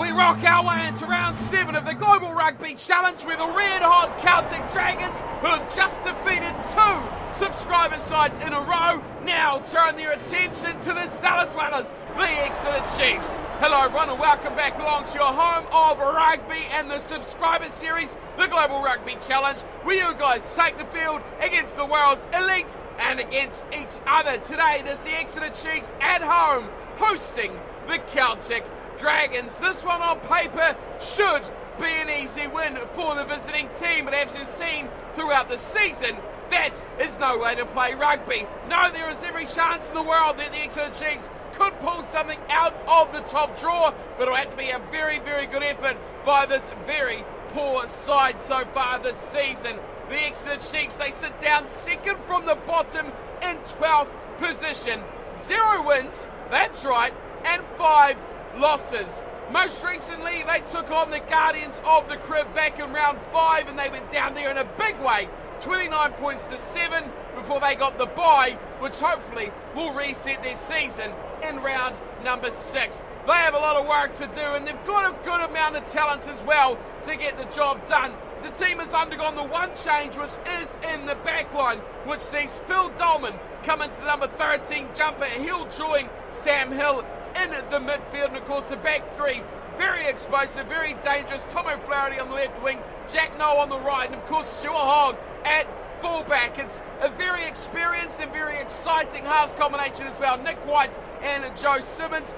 We rock our way into round 7 of the Global Rugby Challenge with the red-hot Celtic Dragons, who have just defeated 2 subscriber sides in a row, now turn their attention to the cellar dwellers, the Exeter Chiefs. Hello everyone and welcome back along to your home of rugby and the subscriber series, the Global Rugby Challenge, where you guys take the field against the world's elite and against each other. Today, this is the Exeter Chiefs at home, hosting the Celtic Dragons. This one on paper should be an easy win for the visiting team, but as you've seen throughout the season, that is no way to play rugby. No, there is every chance in the world that the Exeter Chiefs could pull something out of the top drawer, but it'll have to be a very, very good effort by this very poor side so far this season. The Exeter Chiefs, they sit down second from the bottom in 12th position. 0 wins, that's right, and 5 losses. Most recently, they took on the Guardians of the Crib back in round 5, and they went down there in a big way, 29 points to 7, before they got the bye, which hopefully will reset their season in round number 6. They have a lot of work to do, and they've got a good amount of talent as well to get the job done. The team has undergone the one change, which is in the backline, which sees Phil Dolman come into the number 13 jumper. He'll join Sam Hill in the midfield, and of course the back three, very explosive, very dangerous. Tom O'Flaherty on the left wing, Jack Noel on the right, and of course Stuart Hogg at fullback. It's a very experienced and very exciting halves combination as well. Nick White and Joe Simmons.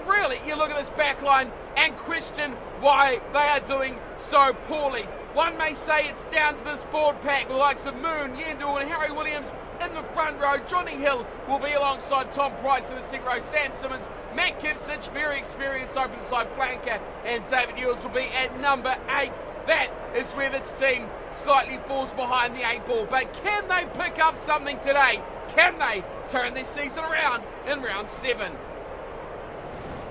Really, you look at this back line and question why they are doing so poorly. One may say it's down to this forward pack, the likes of Moon, Yendall and Harry Williams in the front row. Johnny Hill will be alongside Tom Price in the second row. Sam Simmons, Matt Kivsich, very experienced open side flanker, and David Ewells will be at number 8. That is where this team slightly falls behind the 8 ball. But can they pick up something today? Can they turn this season around in round 7?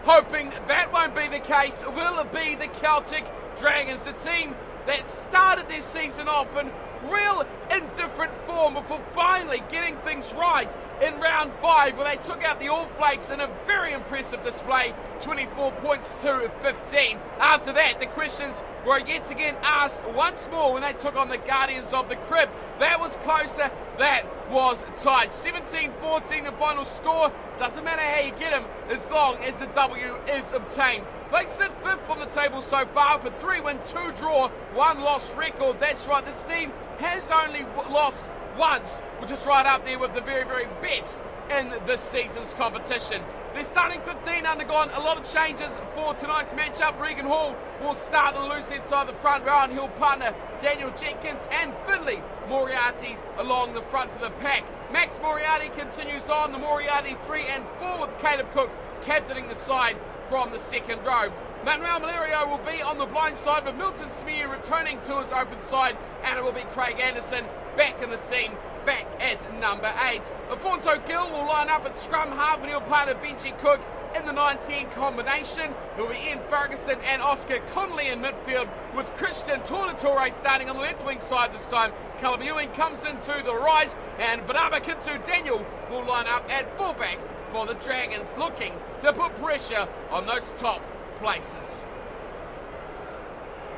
Hoping that won't be the case, will it be the Celtic Dragons, the team that started their season off in real indifferent form before finally getting things right in round 5, where they took out the All Flakes in a very impressive display, 24 points to 15. After that, the questions were yet again asked once more when they took on the Guardians of the Crib. That was closer, that was tight. 17-14 the final score. Doesn't matter how you get them as long as the W is obtained. They sit 5th on the table so far with 3 win, 2 draw, 1 loss record. That's right, this team has only lost once, which is right up there with the very, very best in this season's competition. Their starting 15 undergone a lot of changes for tonight's matchup. Regan Hall will start on the loose head side of the front row, and he'll partner Daniel Jenkins and Finley Moriarty along the front of the pack. Max Moriarty continues on, the Moriarty 3 and 4 with Caleb Cook captaining the side from the second row. Manuel Malerio will be on the blind side, with Milton Smear returning to his open side, and it will be Craig Anderson back in the team, back at number 8. Afonso Gill will line up at scrum half, and he'll partner Benji Cook in the 9-10 combination. It will be Ian Ferguson and Oscar Connolly in midfield, with Christian Tornatore starting on the left wing side this time. Callum Ewing comes into the right, and Banaba Kintu Daniel will line up at fullback for the Dragons, looking to put pressure on those top places.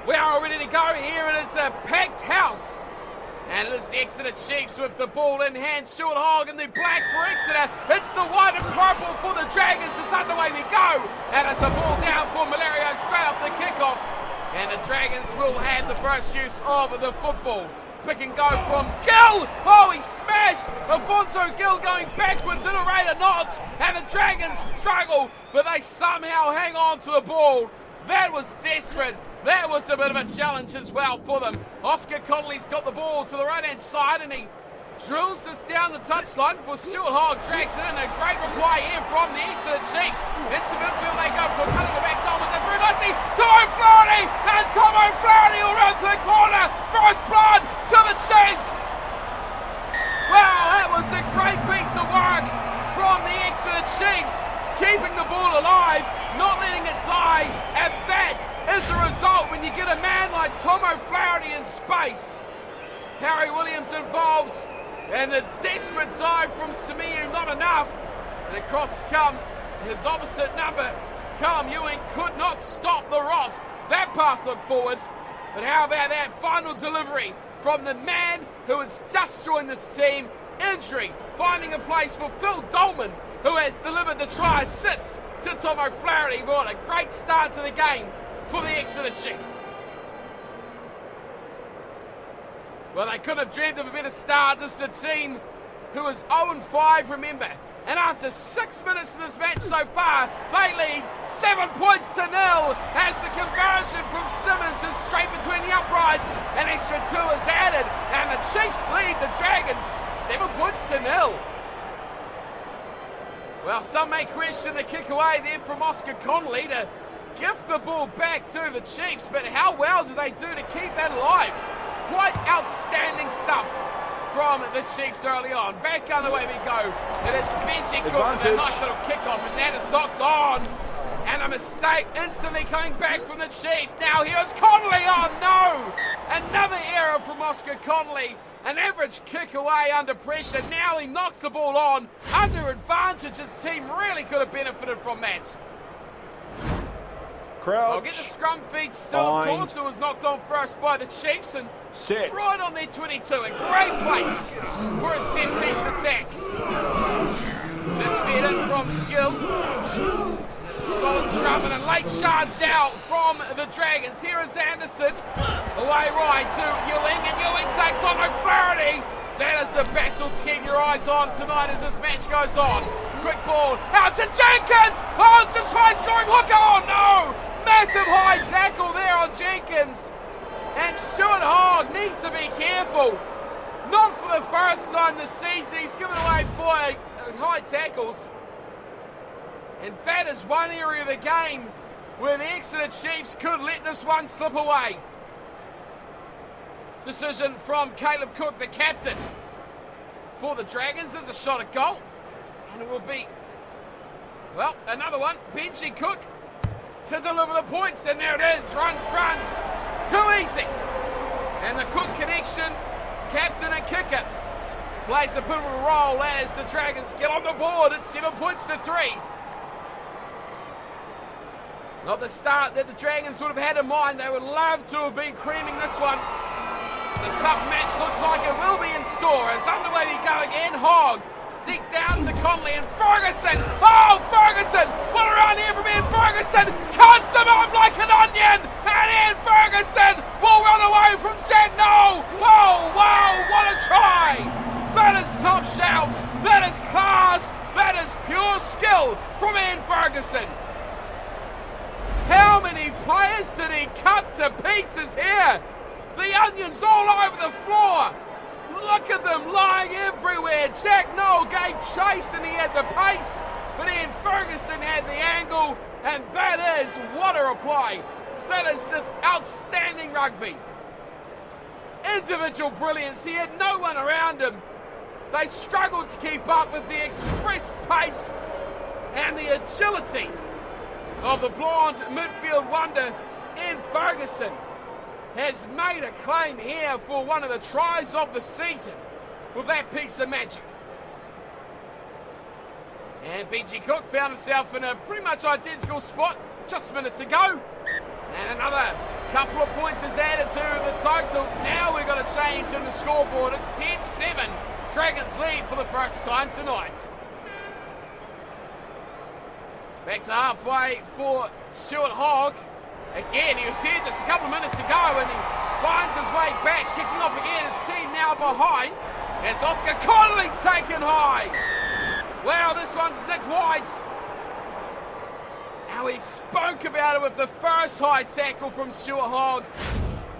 We are all ready to go. Here it is a packed house, and it is the Exeter Chiefs with the ball in hand. Stuart Hogg in the black for Exeter. It's the white and purple for the Dragons. It's underway we go, and it's a ball down for Malerio straight off the kickoff, and the Dragons will have the first use of the football. Pick and go from Gill. Oh, he smashed. Afonso Gill going backwards in a rate of knots, and the Dragons struggle, but they somehow hang on to the ball. That was desperate. That was a bit of a challenge as well for them. Oscar Connolly's got the ball to the right-hand side, and he drills this down the touchline before Stuart Hogg drags it in. A great reply here from the Exeter Chiefs. Into midfield they go for cutting the back Dolman. That's very nicely. Tom O'Flaherty, and Tom O'Flaherty will run to the corner. First blood to the Chiefs. Wow, that was a great piece of work from the Exeter Chiefs, keeping the ball alive, not letting it die, and that is the result when you get a man like Tom O'Flaherty in space. Harry Williams involves, and the desperate dive from Samiu, not enough, and across come his opposite number, Callum Ewing could not stop the rot. That pass looked forward. But how about that final delivery from the man who has just joined this team? Injury, finding a place for Phil Dolman, who has delivered the try assist to Tom O'Flaherty. What a great start to the game for the Exeter Chiefs. Well, they couldn't have dreamed of a better start. This is a team who is 0-5, remember. And after 6 minutes in this match so far, they lead 7 points to 0 as the conversion from Simmons is straight between the uprights. An extra 2 is added, and the Chiefs lead the Dragons 7 points to 0. Well, some may question the kick away there from Oscar Connolly to gift the ball back to the Chiefs, but how well do they do to keep that alive? Quite outstanding stuff from the Chiefs early on. Back underway we go. It is Benji Cook with a nice little kickoff, and that is knocked on. And a mistake instantly coming back from the Chiefs. Now here's Connolly. Oh no! Another error from Oscar Connolly. An average kick away under pressure. Now he knocks the ball on. Under advantage. His team really could have benefited from that. Crouch. I'll get the scrum feed still, of course. It was knocked on first by the Chiefs and set right on their 22. A great place for a set-piece attack. This fed in from Gill. It's a solid scrum and a late charge now from the Dragons. Here is Anderson. Away right to Ewing, and Ewing takes on O'Flaherty. That is a battle to keep your eyes on tonight as this match goes on. Quick ball out to Jenkins. Oh, it's a try-scoring hooker. Oh no! Massive high tackle there on Jenkins. And Stuart Hogg needs to be careful. Not for the first time this season. He's given away 4 high tackles. And that is one area of the game where the Exeter Chiefs could let this one slip away. Decision from Caleb Cook, the captain. For the Dragons, there's a shot at goal. And it will be, well, another one. Benji Cook to deliver the points. And there it is, run fronts. Too easy. And the Cook connection, captain and kicker, plays a pivotal role as the Dragons get on the board at 7 points to 3. Not the start that the Dragons would have had in mind. They would love to have been creaming this one. The tough match looks like it will be in store. As underway we go again. Hogg deep down to Connolly and Ferguson. Oh, Ferguson! What a run here from Ian Ferguson! Cuts him up like an onion! And Ian Ferguson will run away from Jack Noel! Oh, wow, what a try! That is top shelf. That is class. That is pure skill from Ian Ferguson. How many players did he cut to pieces here? The onions all over the floor. Look at them lying everywhere. Jack Noel gave chase and he had the pace, but Ian Ferguson had the angle, and that is what a reply. That is just outstanding rugby. Individual brilliance. He had no one around him. They struggled to keep up with the express pace and the agility of the blonde midfield wonder, Ian Ferguson. Has made a claim here for one of the tries of the season with that piece of magic. And Benji Cook found himself in a pretty much identical spot just minutes ago. And another couple of points is added to the total. Now we've got a change in the scoreboard. It's 10-7. Dragons lead for the first time tonight. Back to halfway for Stuart Hogg. Again, he was here just a couple of minutes ago and he finds his way back, kicking off again. His team now behind as Oscar Connolly's taken high. Wow, this one's Nick White. How he spoke about it with the first high tackle from Stuart Hogg.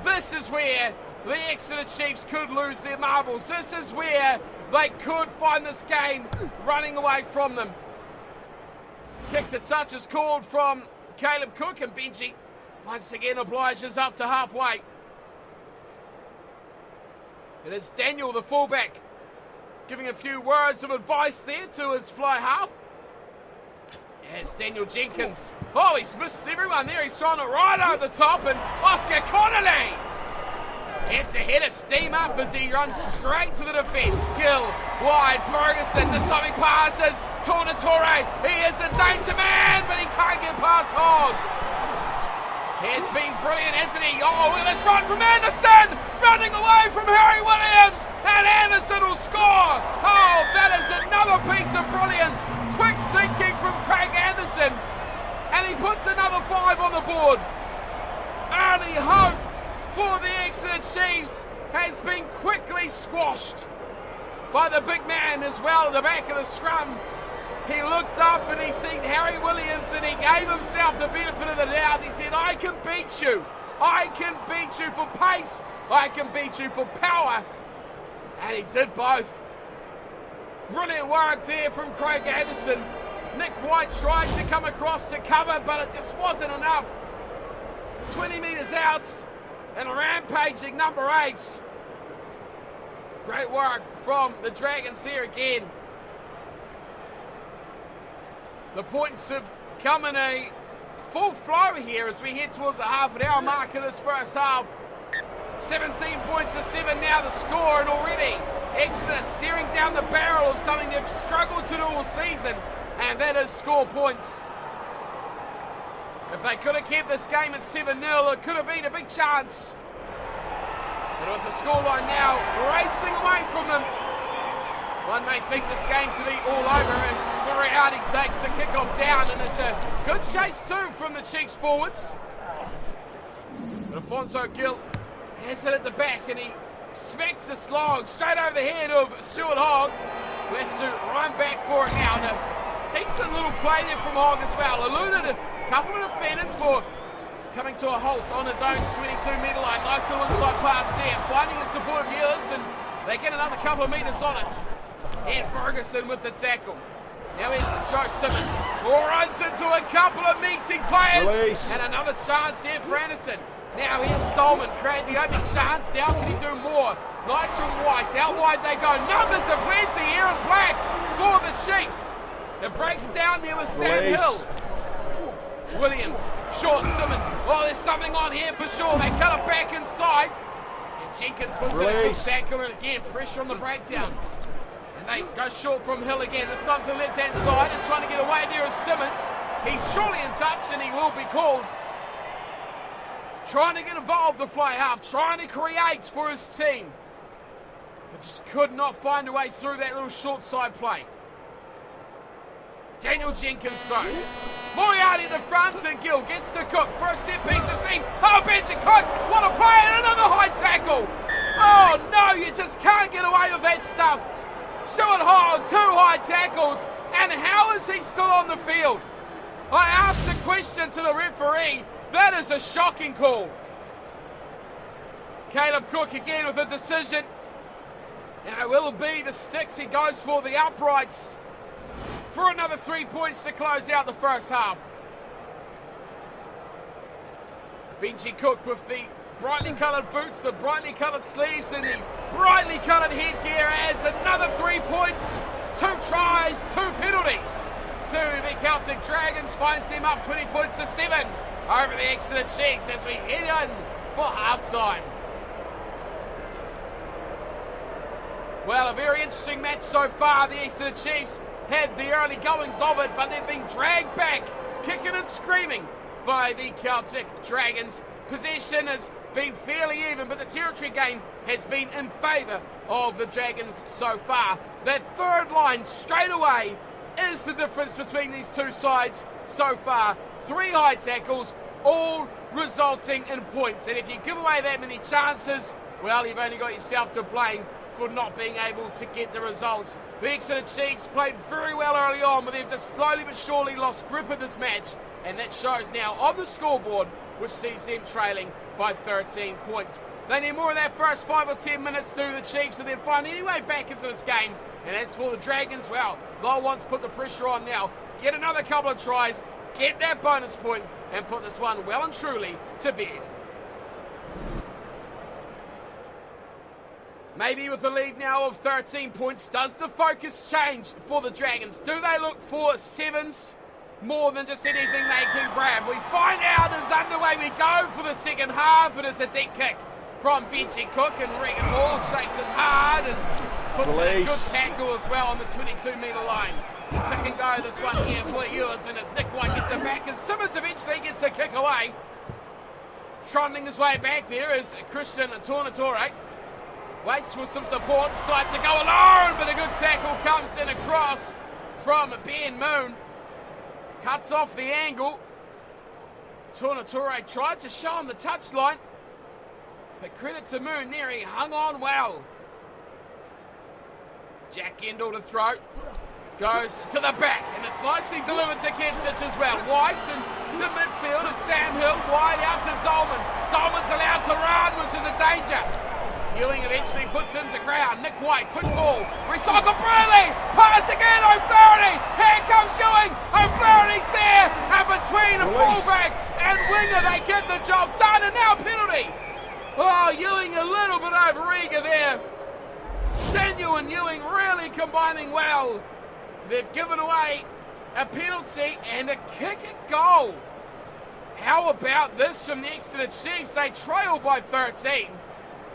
This is where the Exeter Chiefs could lose their marbles. This is where they could find this game running away from them. Kick to touch is called from Caleb Cook, and Benji once again obliges up to halfway. It is Daniel, the fullback, giving a few words of advice there to his fly half. Yes, Daniel Jenkins. Oh, he's missed everyone there. He's thrown it right over the top, and Oscar Connolly gets a head of steam up as he runs straight to the defence. Gill, wide, Ferguson, the stopping passes Tornatore, he is a danger man, but he can't get past Hogg. He has been brilliant, hasn't he? Oh, look at this run from Anderson, running away from Harry Williams, and Anderson will score. Oh, that is another piece of brilliance. Quick thinking from Craig Anderson, and he puts another 5 on the board. Early hope for the Exeter Chiefs has been quickly squashed by the big man as well at the back of the scrum. He looked up and he seen Harry Williams and he gave himself the benefit of the doubt. He said, I can beat you. I can beat you for pace. I can beat you for power. And he did both. Brilliant work there from Craig Anderson. Nick White tried to come across to cover, but it just wasn't enough. 20 metres out and a rampaging number 8. Great work from the Dragons there again. The points have come in a full flow here as we head towards the half an hour mark of this first half. 17 points to 7 now the score, and already Exeter staring down the barrel of something they've struggled to do all season, and that is score points. If they could have kept this game at 7-0, it could have been a big chance. But with the scoreline now racing away from them, one may think this game to be all over as Moriarty takes the kickoff down, and it's a good chase too from the Chiefs forwards. But Afonso Gill has it at the back and he smacks the slog straight over the head of Stuart Hogg, who has to run back for it now. And a decent little play there from Hogg as well. Eluded a couple of defenders for coming to a halt on his own 22-metre line. Nice little inside pass there, finding the support of Hillis, and they get another couple of metres on it. And Ferguson with the tackle. Now here's Joe Simmons, who runs into a couple of meeting players. Release. And another chance here for Anderson. Now here's Dolman creating the opening chance. Now can he do more? Nice from White. How wide they go? Numbers are plenty here in black for the Chiefs. It breaks down there with Sam Hill. Williams, short Simmons. Oh, there's something on here for sure. They cut it back inside. And Jenkins puts in a good tackle, and again, pressure on the breakdown. And they go short from Hill again. There's some to the left-hand side, and trying to get away there is Simmons. He's surely in touch, and he will be called. Trying to get involved, the fly half, trying to create for his team. But just could not find a way through that little short side play. Daniel Jenkins throws. Moriarty at the front, and Gill gets to Cook for a set piece of scene. Oh, Benji Cook, what a play, and another high tackle. Oh no, you just can't get away with that stuff. Stuart Hogg, 2 high tackles, and how is he still on the field? I asked the question to the referee. That is a shocking call. Caleb Cook again with a decision. And it will be the sticks. He goes for the uprights for another 3 points to close out the first half. Benji Cook with the brightly coloured boots, the brightly coloured sleeves, and the brightly coloured headgear adds another 3 points, 2 tries, 2 penalties to the Celtic Dragons, finds them up 20 points to 7 over the Exeter Chiefs as we head in for half-time. Well, a very interesting match so far. The Exeter Chiefs had the early goings of it, but they've been dragged back, kicking and screaming by the Celtic Dragons. Possession has been fairly even, but the territory game has been in favour of the Dragons so far. That third line straight away is the difference between these two sides so far. 3 high tackles, all resulting in points. And if you give away that many chances, well, you've only got yourself to blame for not being able to get the results. The Exeter Chiefs played very well early on, but they've just slowly but surely lost grip of this match, and that shows now on the scoreboard, which sees them trailing by 13 points. They need more of that first 5 or 10 minutes to the Chiefs, and then find any way back into this game. And as for the Dragons, well, they'll want to put the pressure on now, get another couple of tries, get that bonus point, and put this one well and truly to bed. Maybe with a lead now of 13 points, does the focus change for the Dragons? Do they look for 7s more than just anything they can grab? We find out as underway we go for the second half. It is a deep kick from Benji Cook, and Regan Hall chases hard and puts in a good tackle as well on the 22-metre line. Pick and go this one here for Ewers, and as Nick White gets it back, and Simmons eventually gets the kick away. Trotting his way back there is Christian Tornatore. Waits for some support, decides to go alone, but a good tackle comes in across from Ben Moon. Cuts off the angle. Tornatore tried to show him the touchline, but credit to Moon there, he hung on well. Jack Gendel to throw. Goes to the back, and it's nicely delivered to Kesich as well. White into midfield of Sam Hill. Wide out to Dolman. Dolman's allowed to run, which is a danger. Ewing eventually puts him to ground. Nick White, quick ball. Recycle Bradley. Pass again, O'Flaherty. Here comes Ewing. O'Flaherty's there. And between a fullback and winger, they get the job done, and now penalty. Oh, Ewing a little bit over-eager there. Daniel and Ewing really combining well. They've given away a penalty and a kick at goal. How about this from the Exeter Chiefs? They trail by 13,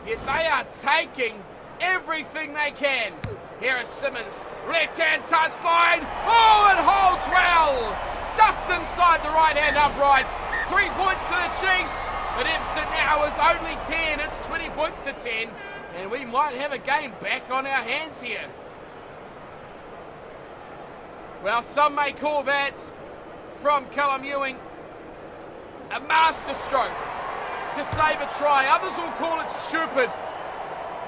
yet they are taking everything they can. Here is Simmons, left-hand touchline. Oh, it holds well. Just inside the right-hand upright. 3 points to the Chiefs, but Exeter now is only 10. It's 20 points to 10, and we might have a game back on our hands here. Well, some may call that, from Callum Ewing, a masterstroke to save a try. Others will call it stupid.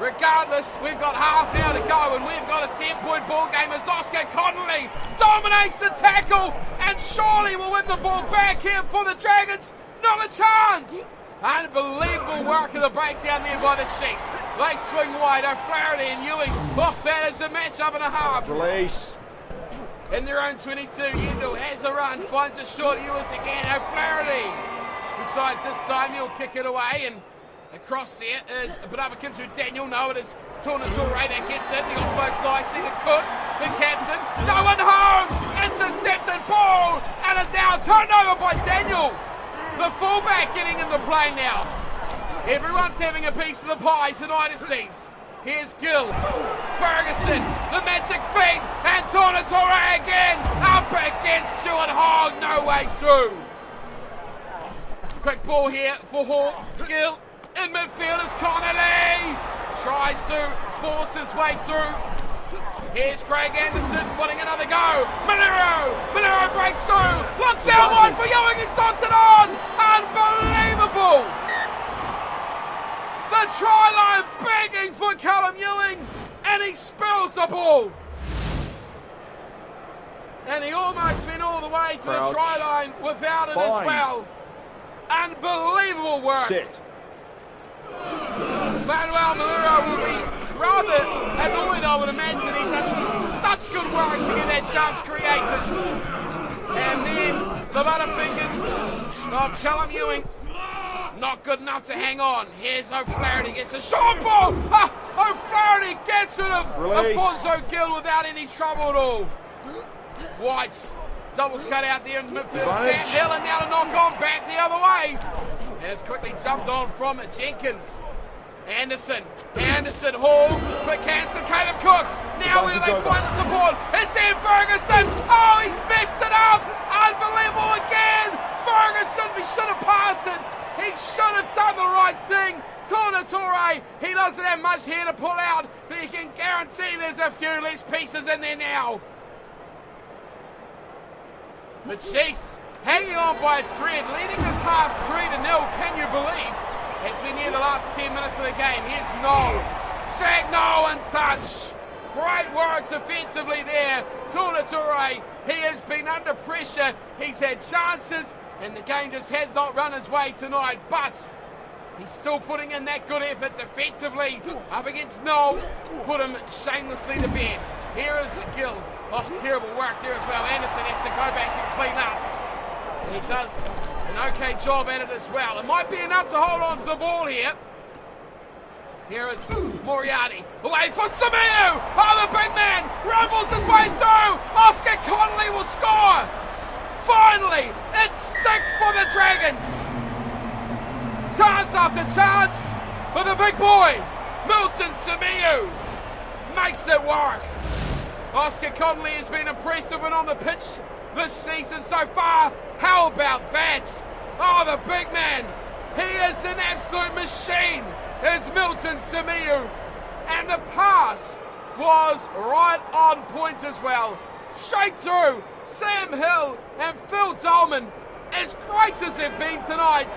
Regardless, we've got half now to go, and we've got a 10-point ball game as Oscar Connolly dominates the tackle and surely will win the ball back here for the Dragons. Not a chance. Unbelievable work of the breakdown there by the Chiefs. They swing wide. O'Flaherty and Ewing. Oh, that is a match-up and a half. Release. In their own 22, Yendel has a run, finds a short Ewers again. O'Flaherty decides this time he'll kick it away, and across there is a bit of a to Daniel. No, it is Tornatore that gets it. The offload nicely to Cook, the captain. No one home! Intercepted ball, and is now turned over by Daniel. The fullback getting in the play now. Everyone's having a piece of the pie tonight, it seems. Here's Gill, Ferguson, the magic feet, and Tornatore again, up against Stuart Hogg, no way through. Quick ball here for Hall, Gill, in midfield is Connolly, tries to force his way through. Here's Craig Anderson, putting another go, Malero breaks through, looks out wide for Ewing, he's knocked it on, unbelievable. The try line begging for Callum Ewing, and he spills the ball. And he almost went all the way to the try line without it as well. Unbelievable work. Sit. Manuel Malero will be rather annoyed, I would imagine. He's done such good work to get that chance created. And then the butterfingers of Callum Ewing. Not good enough to hang on. Here's O'Flaherty, gets a short ball. O'Flaherty gets rid of Alfonso Gill without any trouble at all. White, doubles cut out there in midfield. Sam Hill, and now to knock on back the other way. And it's quickly jumped on from Jenkins. Anderson, Hall, quick hands to Caleb Cook. Now where they find the support. It's there Ferguson. Oh, he's messed it up. Unbelievable again. Ferguson, we should have passed it. He should have done the right thing. Tornatore, he doesn't have much here to pull out, but he can guarantee there's a few less pieces in there now. The Chiefs hanging on by a thread, leading this half 3-0, can you believe? As we near the last 10 minutes of the game, here's Noel. Jack Noel in touch. Great work defensively there. Tornatore, he has been under pressure. He's had chances, and the game just has not run his way tonight, but he's still putting in that good effort defensively up against Noel. Put him shamelessly to bed. Here is Gill. Oh, terrible work there as well. Anderson has to go back and clean up. And he does an okay job at it as well. It might be enough to hold on to the ball here. Here is Moriarty. Away for Samiu. Oh, the big man rumbles his way through. Oscar Connolly will score. Finally, it sticks for the Dragons. Chance after chance, but the big boy, Milton Samiu, makes it work. Oscar Connolly has been impressive and on the pitch this season so far. How about that? Oh, the big man. He is an absolute machine. Is Milton Simiyu. And the pass was right on point as well. Straight through. Sam Hill and Phil Dolman, as great as they've been tonight,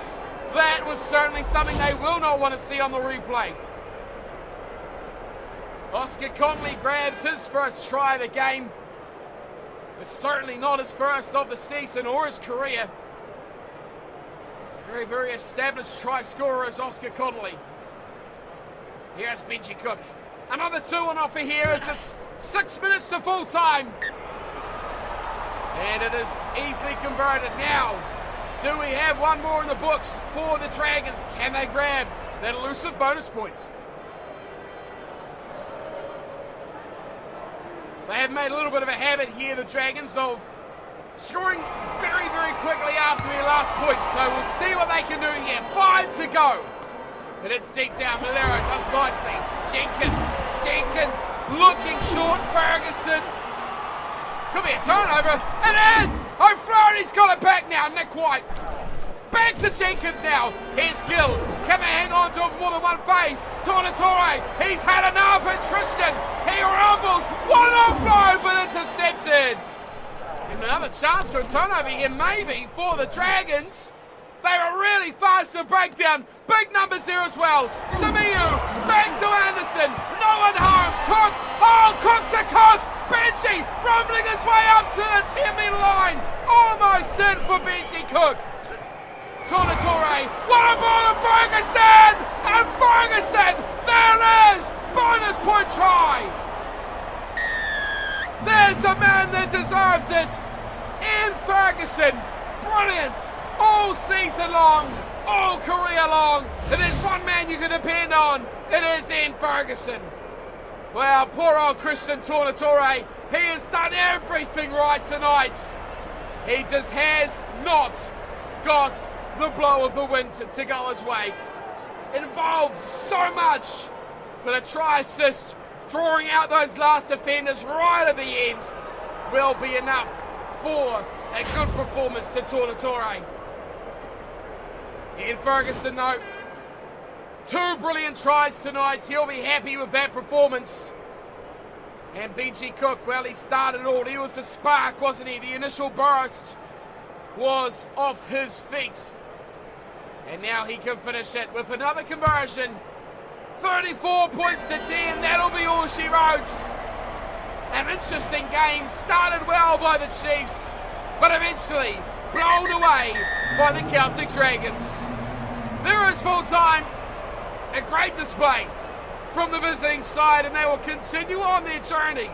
that was certainly something they will not want to see on the replay. Oscar Connolly grabs his first try of the game, but certainly not his first of the season or his career. Very, very established try scorer is Oscar Connolly. Here's Benji Cook. Another 2 on offer here as it's 6 minutes to full time. And it is easily converted now. Do we have one more in the books for the Dragons? Can they grab that elusive bonus point? They have made a little bit of a habit here, the Dragons, of scoring very, very quickly after their last point. So we'll see what they can do here. 5 to go. And it's deep down. Malero does nicely. Jenkins looking short. Ferguson. Could be a turnover. It is! O'Flaherty's got it back now. Nick White. Back to Jenkins now. Here's Gill. Can they hang on to it for more than one phase? Tornatore. He's had enough. It's Christian. He rumbles. One offload, but intercepted. And another chance for a turnover here, maybe, for the Dragons. They were really fast to break down. Big numbers here as well. Simiyu. Back to Anderson. No one home. Cook. Oh, Cook to Cook. Benji rumbling his way up to the 10-metre line. Almost in for Benji Cook. Tornatore. What a ball of Ferguson! And Ferguson! There it is! Bonus point try! There's a man that deserves it. Ian Ferguson. Brilliant. All season long. All career long. If there's one man you can depend on, it is Ian Ferguson. Well, poor old Christian Tornatore, he has done everything right tonight. He just has not got the blow of the wind to go his way. Involved so much, but a try assist, drawing out those last defenders right at the end, will be enough for a good performance to Tornatore. Ian Ferguson, though, 2 brilliant tries tonight. He'll be happy with that performance. And Benji Cook, well, he started it all. He was the spark, wasn't he? The initial burst was off his feet. And now he can finish it with another conversion. 34 points to 10. That'll be all she wrote. An interesting game. Started well by the Chiefs, but eventually blown away by the Celtic Dragons. There is full time. A great display from the visiting side, and they will continue on their journey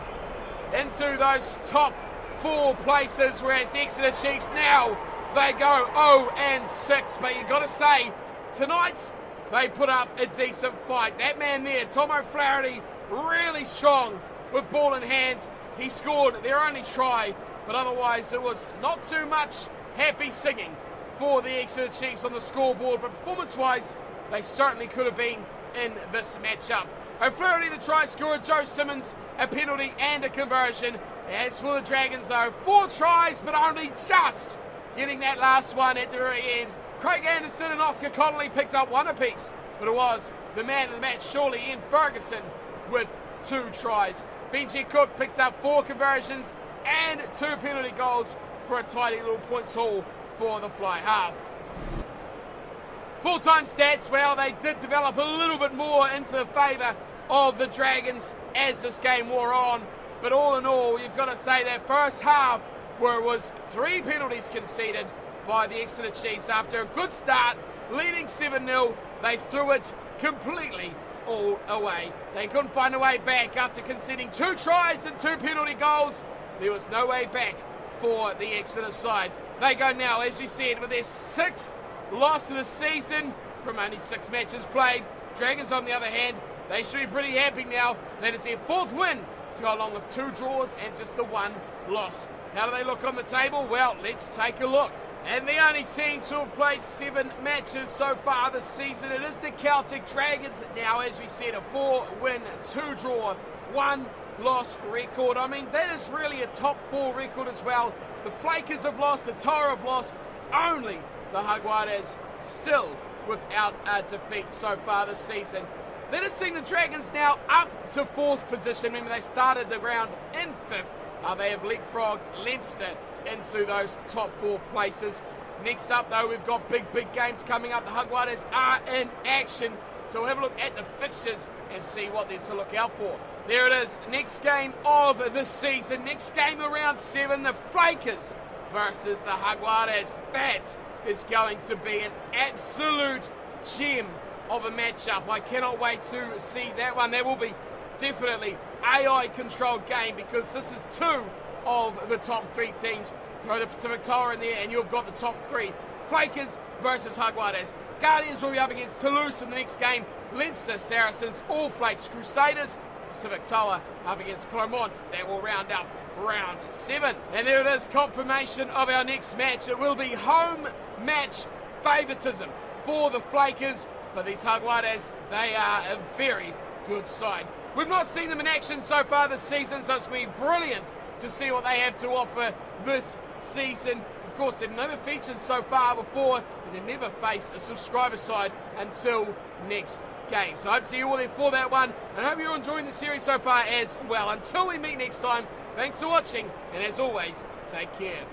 into those top 4 places, whereas Exeter Chiefs now, they go 0-6. But you've got to say, tonight they put up a decent fight. That man there, Tom O'Flaherty, really strong with ball in hand. He scored their only try, but otherwise it was not too much happy singing for the Exeter Chiefs on the scoreboard. But performance-wise, they certainly could have been in this matchup. O'Flaherty, the try scorer, Joe Simmons, a penalty and a conversion. As for the Dragons, though, 4 tries, but only just getting that last one at the very end. Craig Anderson and Oscar Connolly picked up 1 apiece, but it was the man of the match, surely, Ian Ferguson, with 2 tries. Benji Cook picked up 4 conversions and 2 penalty goals for a tidy little points haul for the fly half. Full-time stats, well, they did develop a little bit more into the favour of the Dragons as this game wore on. But all in all, you've got to say that first half, where it was 3 penalties conceded by the Exeter Chiefs after a good start, leading 7-0, they threw it completely all away. They couldn't find a way back after conceding 2 tries and 2 penalty goals. There was no way back for the Exeter side. They go now, as we said, with their 6th loss of the season from only 6 matches played. Dragons, on the other hand, they should be pretty happy now. That is their 4th win to go along with 2 draws and just the 1 loss. How do they look on the table? Well, let's take a look. And the only team to have played 7 matches so far this season, it is the Celtic Dragons. Now, as we said, a 4-win, 2-draw, 1 loss record. I mean, that is really a top 4 record as well. The Flakers have lost, the Tara have lost, only the Jaguares still without a defeat so far this season. That has seen the Dragons now up to 4th position. Remember, they started the round in 5th. They have leapfrogged Leinster into those top 4 places. Next up, though, we've got big games coming up. The Jaguares are in action. So we'll have a look at the fixtures and see what there's to look out for. There it is, next game of the season, next game of round 7, the Flakers versus the Jaguares. That is going to be an absolute gem of a matchup. I cannot wait to see that one. That will be definitely AI-controlled game because this is 2 of the top 3 teams. Throw the Pacific Tower in there and you've got the top 3. Flakers versus Jaguares. Guardians will be up against Toulouse in the next game. Leinster, Saracens, All Flakes, Crusaders, Pacific Tower up against Clermont. That will round up round 7. And there it is, confirmation of our next match. It will be home match favouritism for the Flakers. But these Jaguares, they are a very good side. We've not seen them in action so far this season, so it's been brilliant to see what they have to offer this season. Of course, they've never featured so far before, but they've never faced a subscriber side until next game. So I hope to see you all there for that one, and I hope you're enjoying the series so far as well. Until we meet next time, thanks for watching, and as always, take care.